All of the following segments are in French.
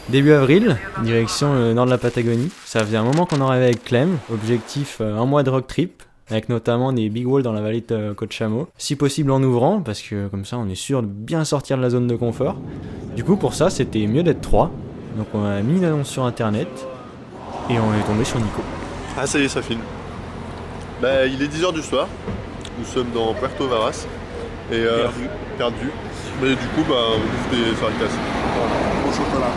Début avril, direction le nord de la Patagonie. Ça faisait un moment qu'on en rêvait avec Clem. Objectif, un mois de road trip, avec notamment des big walls dans la vallée de Cochamo. Si possible en ouvrant, parce que comme ça on est sûr de bien sortir de la zone de confort. Du coup pour ça c'était mieux d'être 3. Donc on a mis une annonce sur internet et on est tombé sur Nico. Ah ça y est, ça filme. Bah, il est 10h du soir. Nous sommes dans Puerto Varas. Et perdu. Mais du coup, bah, on ouvre des faritas. Au chocolat.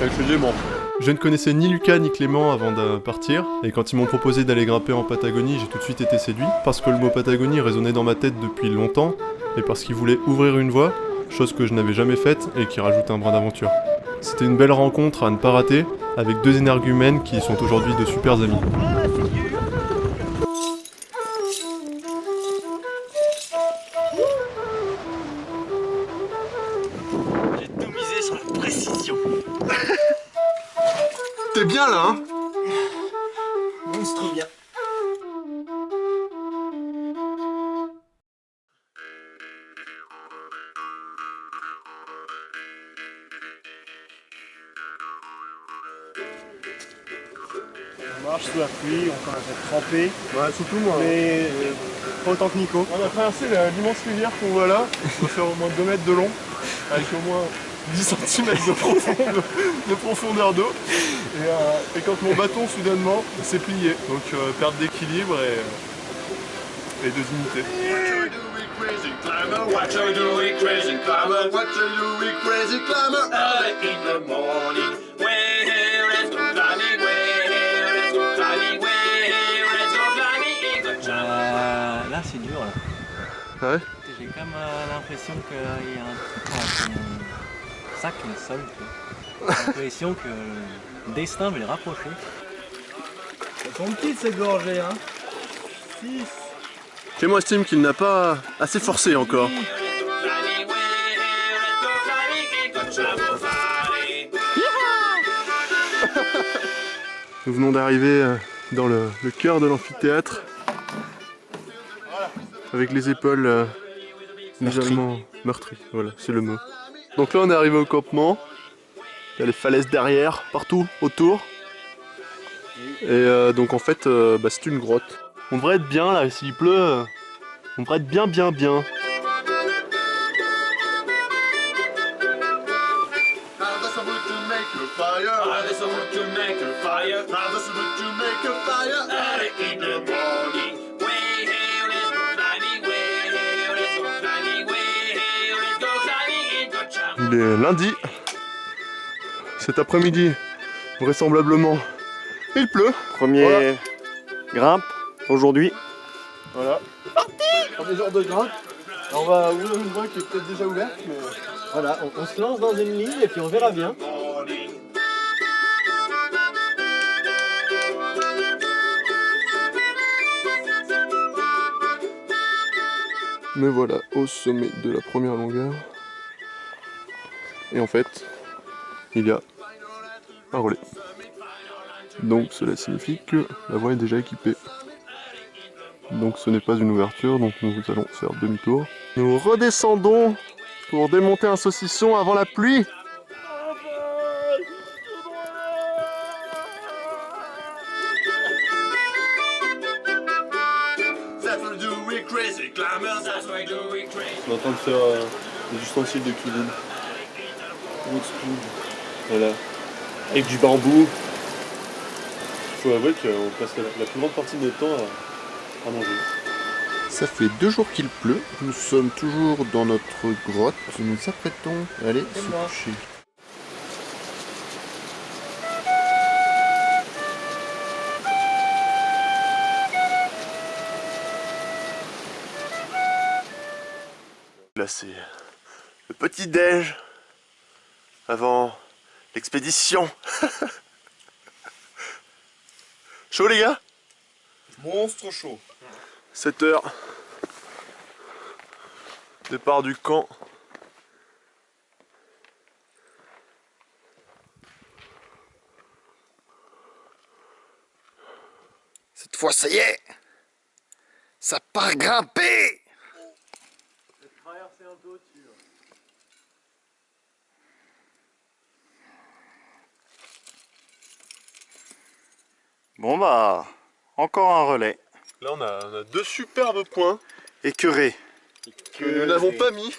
Avec le diamant. Je ne connaissais ni Lucas ni Clément avant de partir, et quand ils m'ont proposé d'aller grimper en Patagonie, j'ai tout de suite été séduit, parce que le mot Patagonie résonnait dans ma tête depuis longtemps, et parce qu'ils voulaient ouvrir une voie, chose que je n'avais jamais faite et qui rajoute un brin d'aventure. C'était une belle rencontre à ne pas rater, avec deux énergumènes qui sont aujourd'hui de super amis. J'ai tout misé sur la précision. T'es bien là, hein? Monstre bien. On marche sous la pluie, on commence à être trempé, Ouais, surtout moi. mais pas autant que Nico. On a traversé l'immense rivière qu'on voit là, on va faire au moins 2 mètres de long, avec au moins 10 cm de profondeur d'eau. Et quand mon bâton soudainement s'est plié, donc perte d'équilibre et de dignité. What you doing, crazy climber? What you doing, crazy climber? Early in the morning. Well, let's go climbing. Well, let's go climbing. Well, let's go climbing in the jungle. Là c'est dur là. Ah ouais? J'ai quand même l'impression qu'il y a un truc dans ton sac, le sol. J'ai l'impression que le destin veut les rapprocher. Elles sont petites ces gorgées, hein. 6. Clément estime qu'il n'a pas assez forcé encore. Climbing. Well, let's go climbing in the jungle valley. Nous venons d'arriver dans le cœur de l'amphithéâtre, avec les épaules légèrement meurtries, voilà, c'est le mot. Donc là on est arrivé au campement, il y a les falaises derrière, partout, autour. Et donc en fait, c'est une grotte. On devrait être bien là, s'il pleut, on devrait être bien. Now there's some wood to make a fire. Now there's some wood to make a fire. Now there's some wood to make a fire. Early in the morning. Well, let's go climbing. Well, let's go climbing. Well, let's go climbing in the jungle. Il est lundi, cet après-midi, vraisemblablement, il pleut. Premier grimpe aujourd'hui. Voilà. C'est parti! Des heures de grimpe. On va ouvrir une voie qui est peut-être déjà ouverte, mais... Voilà, on se lance dans une ligne et puis on verra bien. Me voilà au sommet de la première longueur. Et en fait, il y a un relais. Donc cela signifie que la voie est déjà équipée. Donc ce n'est pas une ouverture, donc nous allons faire demi-tour. Nous redescendons pour démonter un saucisson avant la pluie. That's what we do, we crazy climbers. That's what we do, we crazy. On est en train de faire des ustensiles de cuisine. Voilà. Avec du bambou. Il faut avouer qu'on passe la plus grande partie de notre temps à manger. Ça fait 2 jours qu'il pleut. Nous sommes toujours dans notre grotte. Nous nous apprêtons à aller se coucher. Là c'est le petit déj avant l'expédition. Chaud les gars? Monstre chaud. 7 heures. Départ du camp. Cette fois, ça y est. Ça part grimper. Traverser un peu au-dessus. Bon bah, encore un relais. Là on a deux superbes points Écœuré. que nous n'avons pas mis.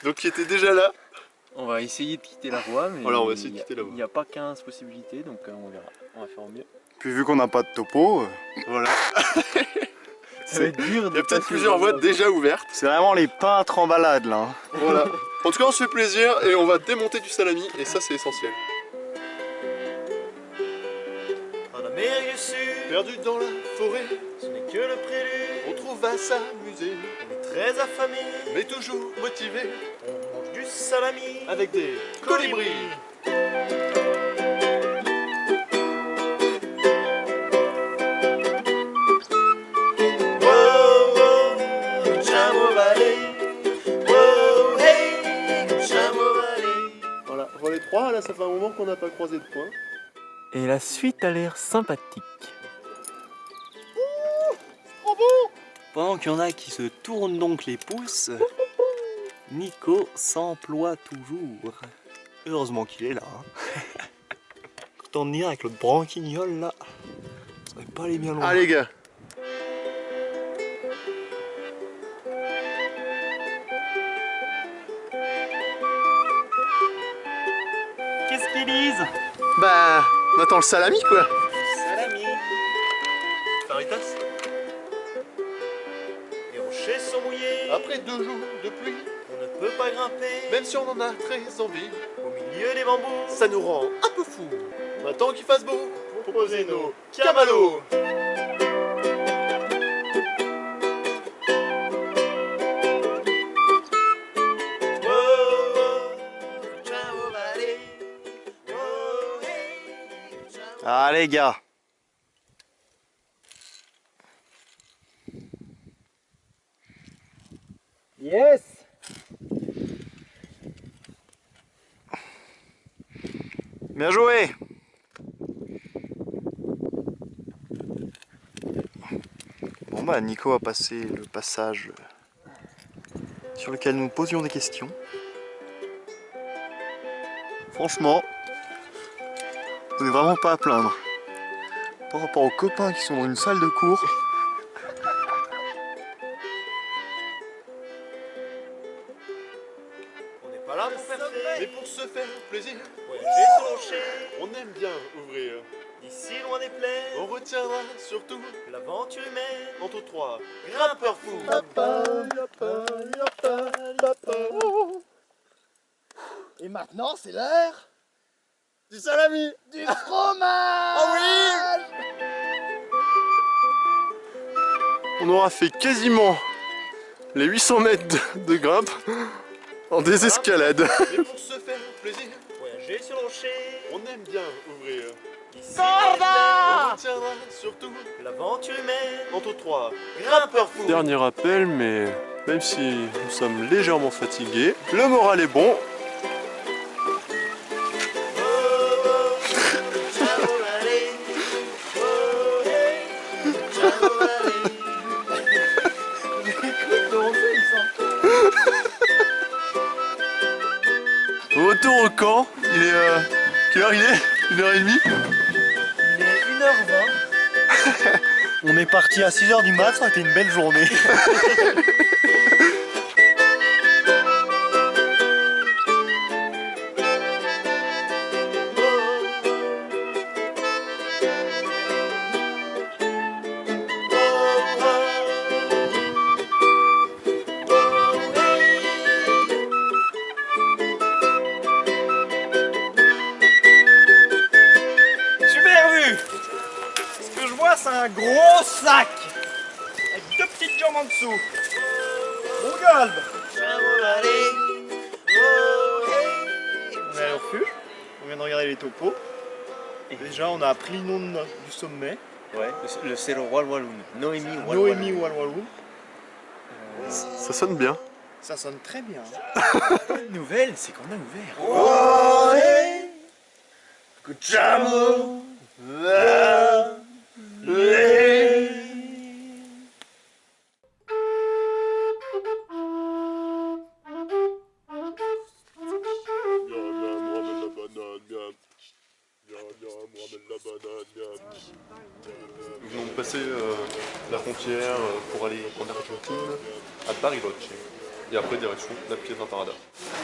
Donc qui étaient déjà là. On va essayer de quitter la voie, mais Voilà, on va essayer de quitter la voie. il n'y a pas 15 possibilités, donc on verra. On va faire au mieux. Puis vu qu'on n'a pas de topo, Voilà. Ça va être dur Il y a de peut-être passer plusieurs au- voies déjà ouvertes. c'est vraiment les peintres en balade là. Hein. Voilà. En tout cas on se fait plaisir et on va démonter du salami et ça c'est essentiel. En Amérique du Sud, Perdu dans la forêt, ce n'est que le prélude. on trouve à s'amuser, On est très affamé, mais toujours motivé on mange du salami avec des colibris. Voilà, pour les trois, là ça fait un moment qu'on n'a pas croisé de points. Et la suite a l'air sympathique. Pendant qu'il y en a qui se tournent donc les pouces, Nico s'emploie toujours. Heureusement qu'il est là. Hein. Quand on ira avec l'autre branquignol là, ça va pas aller bien loin. Ah les gars. Qu'est-ce qu'ils disent? Bah, on attend le salami quoi. Salami. Faritas. Les rochers sont mouillés. Après 2 jours de pluie, On ne peut pas grimper. même si on en a très envie, Au milieu des bambous. ça nous rend un peu fous. On attend qu'il fasse beau pour poser nos Camalo. camalos. Ah les gars. Yes. Bien joué. Bon bah Nico a passé le passage sur lequel nous posions des questions. Franchement, on n'est vraiment pas à plaindre. Par rapport aux copains qui sont dans une salle de cours, On n'est pas là pour faire Mais pour se faire plaisir, voyager sur le rocher. on aime bien ouvrir. D'ici loin des plaines. On retiendra surtout L'aventure humaine. entre trois. Grimpeur fou. Et maintenant, c'est l'heure Du salami. du fromage. Oh oui. On aura fait quasiment les 800 mètres de grimpe en désescalade. Mais pour se faire plaisir, Voyager sur le rocher. on aime bien ouvrir. D'ici loin des plaines. On retiendra surtout L'aventure humaine. entre trois. Grimpeur fou. Dernier appel, mais même si nous sommes légèrement fatigués, le moral est bon. Retour au camp, il est... quelle heure il est 1h30. Il est 1h20. On est parti à 6h du mat, ça a été une belle journée. Super vue. Ce que je vois, c'est un gros sac avec 2 petites jambes en dessous. Bon galbe. On est allé au refuge, on vient de regarder les topos. Déjà, on a appris le nom du sommet. Ouais, le Cerro Walwaloon. Noémie Noémie Walwaloon. Ça sonne bien. Ça sonne très bien. Bonne nouvelle, c'est qu'on a ouvert. Miam, miam, ramène la banane, miam. Miam, miam, ramène la banane, miam. passer la frontière pour aller en Argentine, à Bariloche. Et après, direction la Piedra Parada.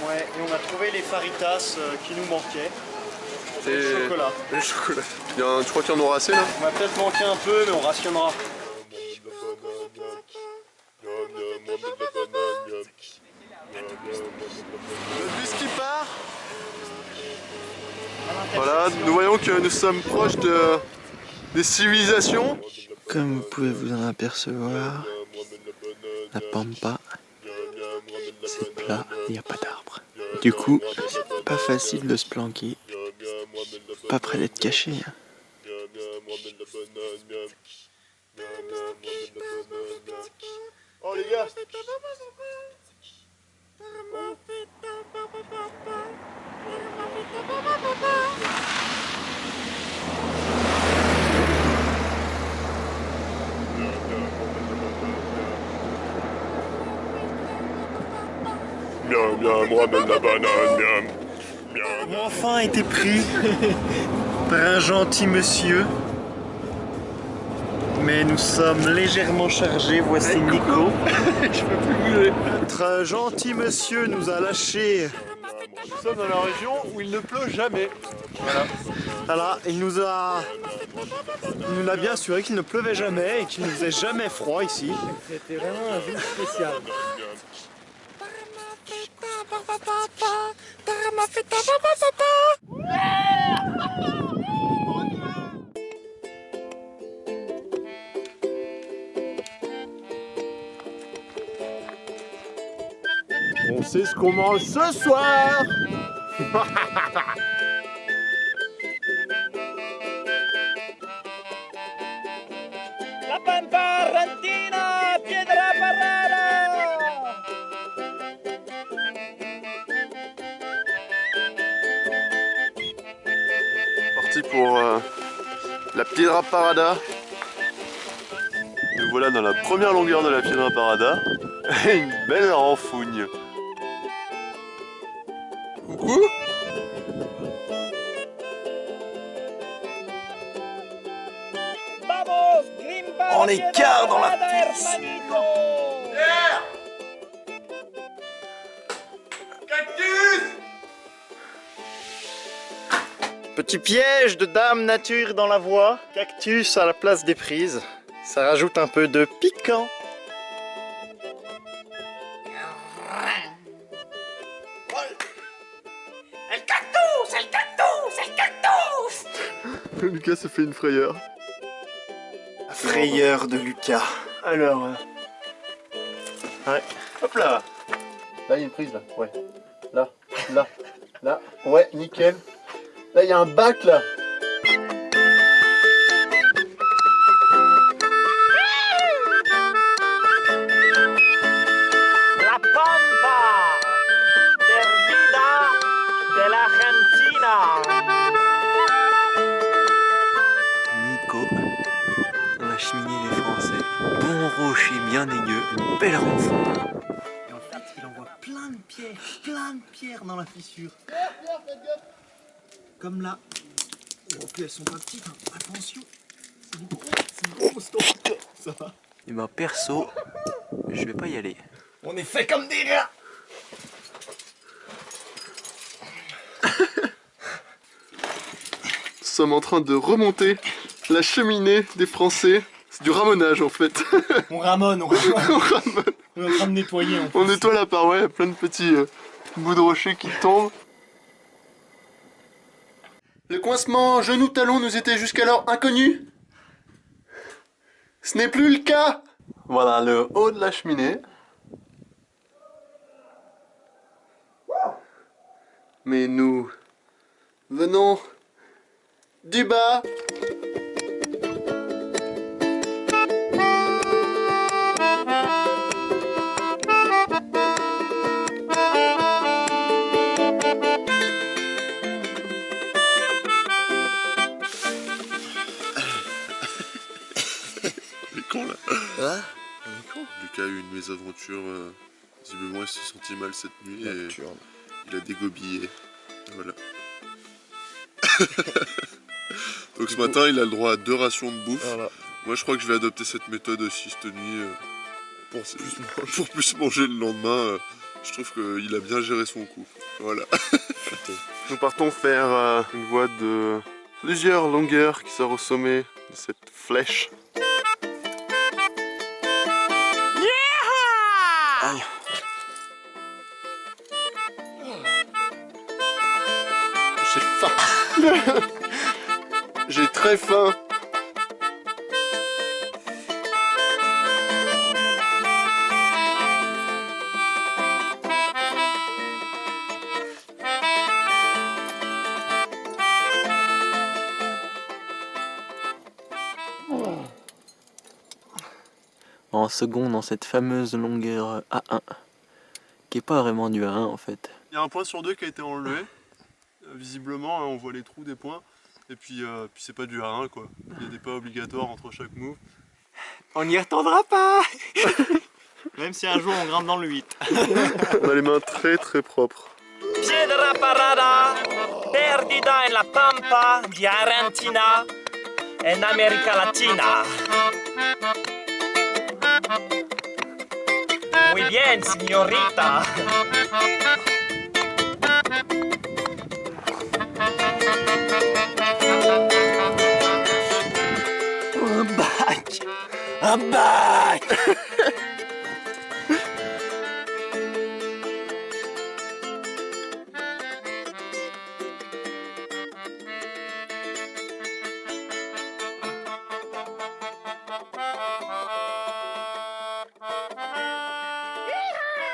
Ouais, et on a trouvé les faritas qui nous manquaient. Et le chocolat. Le chocolat. Tu crois qu'il y en aura assez là? On va peut-être manquer un peu, mais on rationnera. Le bus qui part. Voilà, nous voyons que nous sommes proches des civilisations. Comme vous pouvez vous en apercevoir, la pampa, c'est plat, il n'y a pas d'arbre. Du coup, c'est pas facile de se planquer, pas près d'être caché. Hein. Oh les gars! Miam miam, on ramène la banane, miam. On a enfin été pris par un gentil monsieur. Mais nous sommes légèrement chargés, voici Nico. Je peux plus bouger. Notre gentil monsieur nous a lâchés. Nous sommes dans la région où il ne pleut jamais. Voilà. Voilà, il nous a bien assuré qu'il ne pleuvait jamais et qu'il ne faisait jamais froid ici. C'était vraiment un jour spécial. On sait ce qu'on mange ce soir. La Pampa Argentina, Piedra Parada. Parti pour la Piedra Parada. Nous voilà dans la première longueur de la Piedra Parada. Et une belle renfougne. Coucou. Vamos, grimpa On la est Piedra quart dans la Parada, piste. hermanito. Petit piège de Dame Nature dans la voie. Cactus à la place des prises. Ça rajoute un peu de piquant. Lucas se fait une frayeur. La frayeur de Lucas. Alors... Ouais. Hop là. Là il y a une prise là. Ouais. Là. Là. Là. Ouais, nickel. Là il y a un bac là. La Pampa, perdida de l'Argentina. Nico, dans la cheminée des Français, bon rocher bien dégueu, une belle renfougne. Et en fait, il envoie plein de pierres dans la fissure. Comme là. Oh, puis elles sont pas petites, hein. Attention. C'est une grosse torque. Ça va. Et ben perso, je vais pas y aller. On est fait comme des rats. Nous sommes en train de remonter la cheminée des Français. C'est du ramonage en fait. On ramone, on ramone. On ramone. On est en train de nettoyer. En On plus. nettoie la part, ouais, plein de petits bouts de rochers qui tombent. Le coincement genou-talon nous était jusqu'alors inconnu. Ce n'est plus le cas. Voilà le haut de la cheminée. Mais nous venons du bas. Lucas a eu une mésaventure, visiblement il s'est senti mal cette nuit et il a dégobillé. Voilà. Donc ce matin il a le droit à 2 rations de bouffe. Voilà. Moi je crois que je vais adopter cette méthode aussi cette nuit pour plus manger le lendemain. Je trouve qu'il a bien géré son coup. Voilà. Nous partons faire une voie de plusieurs longueurs qui sort au sommet de cette flèche. Aïe. J'ai faim. J'ai très faim. En second dans cette fameuse longueur A1, qui est pas vraiment du A1 en fait. Il y a un point sur deux qui a été enlevé. Visiblement, hein, on voit les trous des points. Et puis c'est pas du A1 quoi. Il y a des pas obligatoires entre chaque move. On n'y attendra pas. Même si un jour on grimpe dans le 8. On a les mains très très propres. Piedra parada, perdida en la pampa di Argentina, en América Latina. Muy bien, señorita. Un bac. Un bac.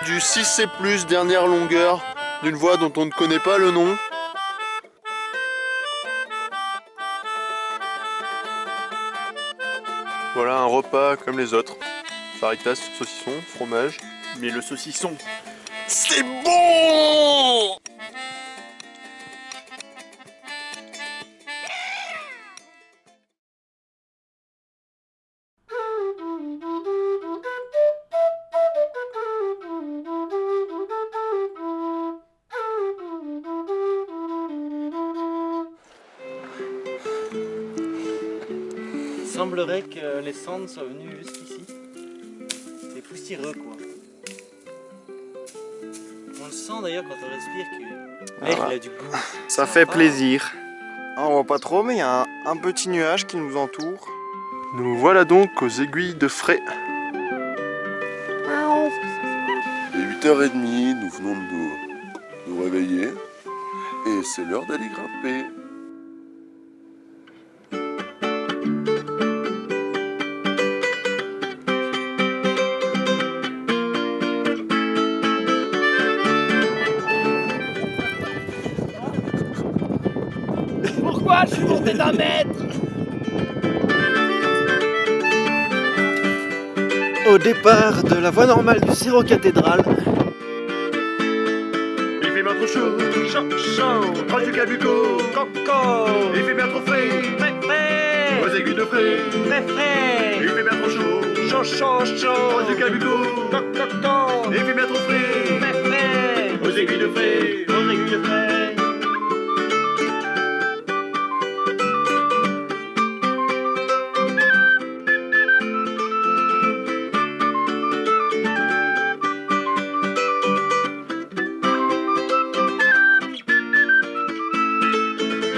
Du 6C+, dernière longueur, d'une voie dont on ne connaît pas le nom. Voilà un repas comme les autres. Faritas, saucisson, fromage. Mais le saucisson, c'est bon. Il semblerait que les cendres soient venues jusqu'ici. C'est poussiéreux quoi. On le sent d'ailleurs quand on respire que mec, il a du goût. Ça fait plaisir. Ah, on voit pas trop, mais il y a un petit nuage qui nous entoure. Nous voilà donc aux aiguilles de frais. Il est 8h30, nous venons de nous réveiller. Et c'est l'heure d'aller grimper. Pourquoi je suis monté d'un mètre? Au départ de la voie normale du Cerro Cathédrale, Il fait bien trop chaud, Chaud, chaud, proche du Cabuco. coco, Il fait bien trop frais, frais, frais, aux aiguilles de frais. frais, frais, Il fait bien trop chaud, chaud, chaud, chaud, proche du Cabuco. coco, Il fait bien trop frais, frais, frais, aux aiguilles de frais. aux aiguilles de frais.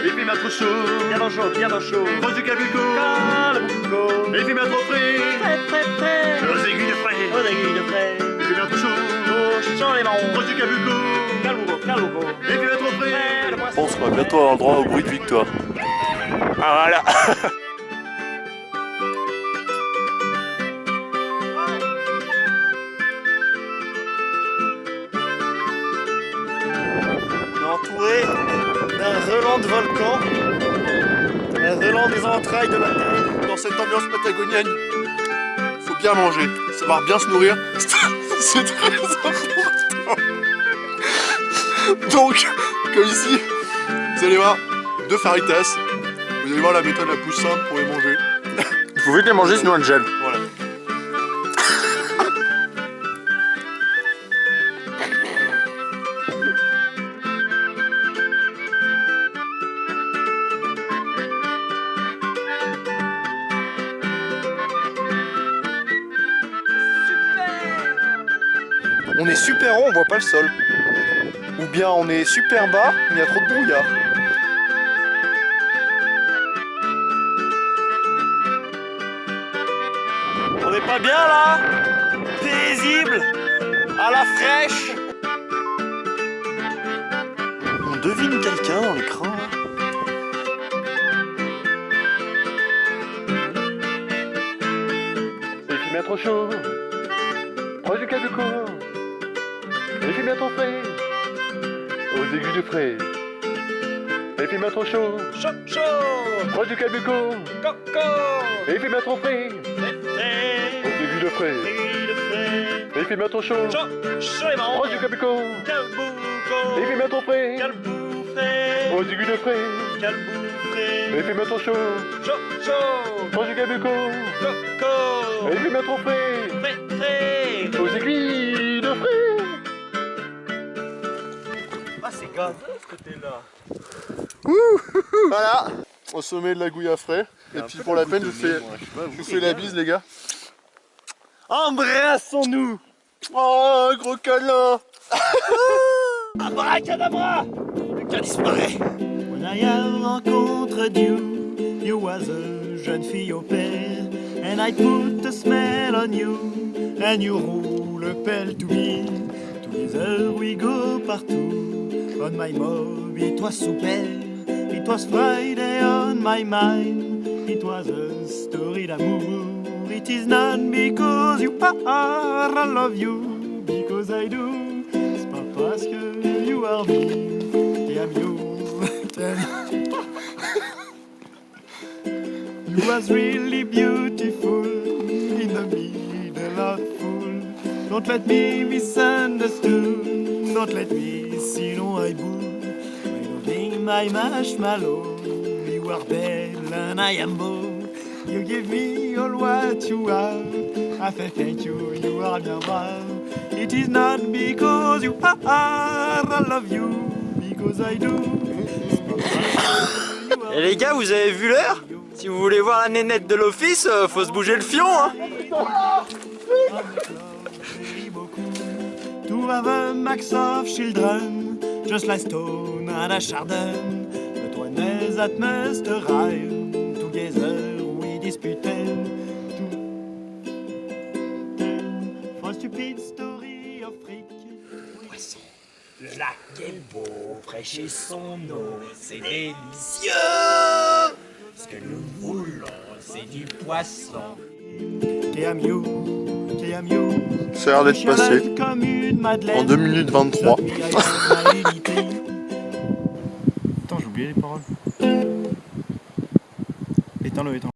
Il fait bien trop chaud, Bien dans chaud, bien dans chaud. proche du Cabuco. Calbuco, Il fait bien trop frais, frais, frais, frais, aux aiguilles de frais. aux aiguilles de frais. Il fait bien trop chaud, Oh, chaud les marrons. proche du Cabuco. Calbuco, calbuco. Il fait bien trop frais. Le Je poisson. pense qu'on va bientôt avoir le droit au bruit de victoire. Ah voilà. On est entouré d'un relent de volcan, un relent des entrailles de la Terre. Dans cette ambiance patagonienne, faut bien manger, savoir bien se nourrir, c'est très important. Donc, comme ici, vous allez voir 2 faritas, vous allez voir la méthode la plus simple pour les manger. Vous pouvez les manger sinon elles gèlent. Voilà. On est super haut, on voit pas le sol. Ou bien on est super bas, mais il y a trop de brouillard. On n'est pas bien là? Paisible, à la fraîche. On devine quelqu'un dans l'écran. Il fait bien trop chaud. Proche du Cabuco. Il fait bien trop frais. Aux aigus de frais. Il fait bien trop chaud. Chaud, chaud, Proche du Cabuco. coco, Il fait bien trop frais. frais, Aux aigus de frais. aiguille de frais, Il fait bien trop chaud. chaud, chaud et marrant, Proche du Cabuco. calbouco, Il fait bien trop frais. calbou frais, Aux aigus de frais. calbou frais, Il fait bien trop chaud. chaud, chaud, Proche du Cabuco. coco, Il fait bien trop frais. frais, frais. Aux aiguilles de frais. Ah, c'est gazeux ce côté-là. Voilà, au sommet de la gouille à frais. Et puis pour la peine, je vous fais la bise, les gars. Embrassons-nous. Oh, un gros câlin. Abracadabra, le cas disparaît. When I rencontre you, you was a jeune fille au père, and I put a smell on you, and you roule pelle to me. Together we go partout, on my mob it was super, it was Friday on my mind, it was a story d'amour. It is not because you are, I love you, because I do. C'est pas parce que you are me, et I'm you. You was really beautiful in the middle of full. Don't let me misunderstood. Don't let me see no I boo. My loving, my marshmallow. You are belle and I am beau. You give me all what you have. I say thank you, you are bien brave. It is not because you are, I love you, because I do. Et les gars, vous avez vu l'heure? Si vous voulez voir la nénette de l'office, faut se bouger le fion, hein. To have a max of children, just like stone and a chardon. But when there's that must arrive, together we disputed. For a stupid story of freak. Le lac est beau, fraîche et son eau, c'est délicieux. Ce que nous voulons, c'est du poisson. Ça a l'air d'être passé en 2 minutes 23. Attends, j'ai oublié les paroles. Éteins-le, éteins-le.